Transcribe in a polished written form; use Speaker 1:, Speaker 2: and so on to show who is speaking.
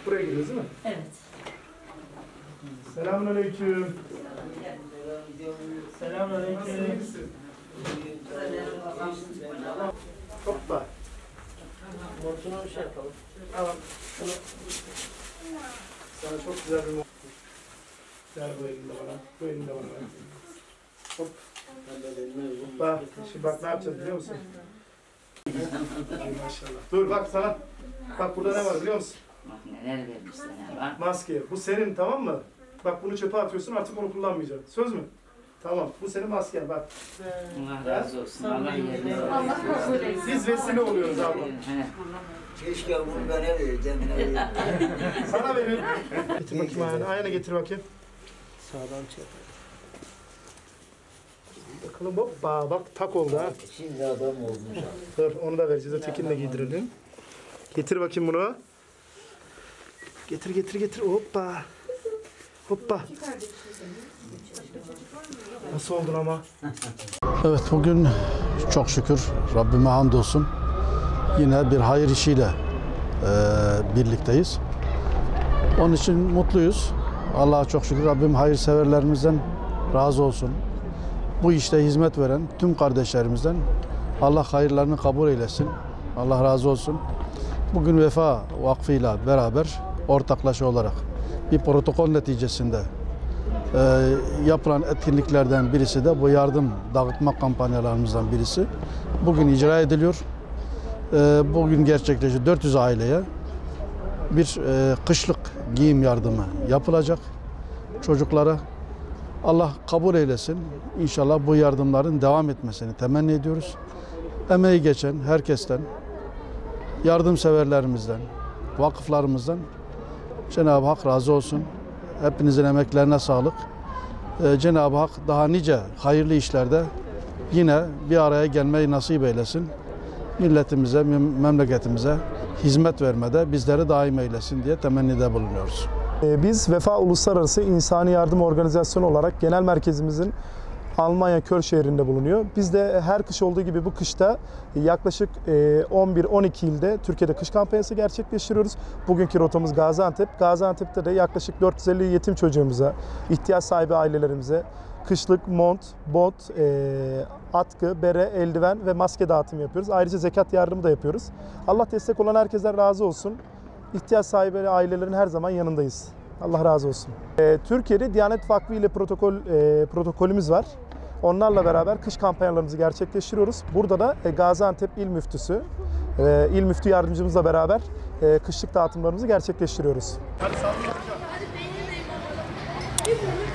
Speaker 1: Buraya gidiyoruz değil mi?
Speaker 2: Evet.
Speaker 1: Selamünaleyküm.
Speaker 2: Selamünaleyküm.
Speaker 1: Hoppa.
Speaker 2: Montunu bir şey yapalım.
Speaker 1: Tamam. Şunu. Sana çok güzel bir mont. Ver bu elinde bana. Bu elinde bana. Hop. Hoppa. Şimdi bak ne yapacağız biliyor musun? Maşallah. Dur bak sana. Bak burada ne var biliyor musun?
Speaker 2: Neler vermişler ya.
Speaker 1: Maske. Bu senin, tamam mı? Bak bunu çöpe atıyorsun, artık onu kullanmayacaksın. Söz mü? Tamam. Bu senin masken bak.
Speaker 2: Allah razı olsun. Allah yerine
Speaker 3: Allah kabul etsin.
Speaker 1: Biz vesile oluyoruz abla.
Speaker 4: Keşke bunu bana vereceğim.
Speaker 1: Sana verin. Getir bakayım ayağını. Ayağını getir bakayım.
Speaker 2: Sağdan çek.
Speaker 1: Bakalım hoppa. Bak tak oldu ha.
Speaker 4: Şimdi adam olmuş.
Speaker 1: Dur onu da vereceğiz. Ötekini de giydirelim. Getir bakayım bunu. Getir getir getir. Hoppa. Hoppa. Nasıl oldun ama?
Speaker 5: Evet, bugün çok şükür Rabbime hamdolsun yine bir hayır işiyle birlikteyiz. Onun için mutluyuz. Allah'a çok şükür. Rabbim hayırseverlerimizden razı olsun. Bu işte hizmet veren tüm kardeşlerimizden Allah hayırlarını kabul eylesin. Allah razı olsun. Bugün Vefa Vakfı'yla beraber ortaklaşa olarak bir protokol neticesinde yapılan etkinliklerden birisi de bu yardım dağıtma kampanyalarımızdan birisi. Bugün icra ediliyor. Bugün gerçekleşiyor. 400 aileye bir kışlık giyim yardımı yapılacak çocuklara. Allah kabul eylesin. İnşallah bu yardımların devam etmesini temenni ediyoruz. Emeği geçen herkesten, yardımseverlerimizden, vakıflarımızdan Cenab-ı Hak razı olsun. Hepinizin emeklerine sağlık. Cenab-ı Hak daha nice hayırlı işlerde yine bir araya gelmeyi nasip eylesin. Milletimize, memleketimize hizmet vermede bizleri daim eylesin diye temennide bulunuyoruz.
Speaker 1: Biz Vefa Uluslararası İnsani Yardım Organizasyonu olarak genel merkezimizin Almanya Köln şehrinde bulunuyor. Biz de her kış olduğu gibi bu kışta yaklaşık 11-12 ilde Türkiye'de kış kampanyası gerçekleştiriyoruz. Bugünkü rotamız Gaziantep. Gaziantep'te de yaklaşık 450 yetim çocuğumuza, ihtiyaç sahibi ailelerimize kışlık mont, bot, atkı, bere, eldiven ve maske dağıtımı yapıyoruz. Ayrıca zekat yardımı da yapıyoruz. Allah destek olan herkese razı olsun. İhtiyaç sahibi ailelerin her zaman yanındayız. Allah razı olsun. Türkiye'de Diyanet Vakfı ile protokolümüz var. Onlarla beraber kış kampanyalarımızı gerçekleştiriyoruz. Burada da Gaziantep İl Müftüsü, İl Müftü Yardımcımızla beraber kışlık dağıtımlarımızı gerçekleştiriyoruz.
Speaker 3: Hadi benim de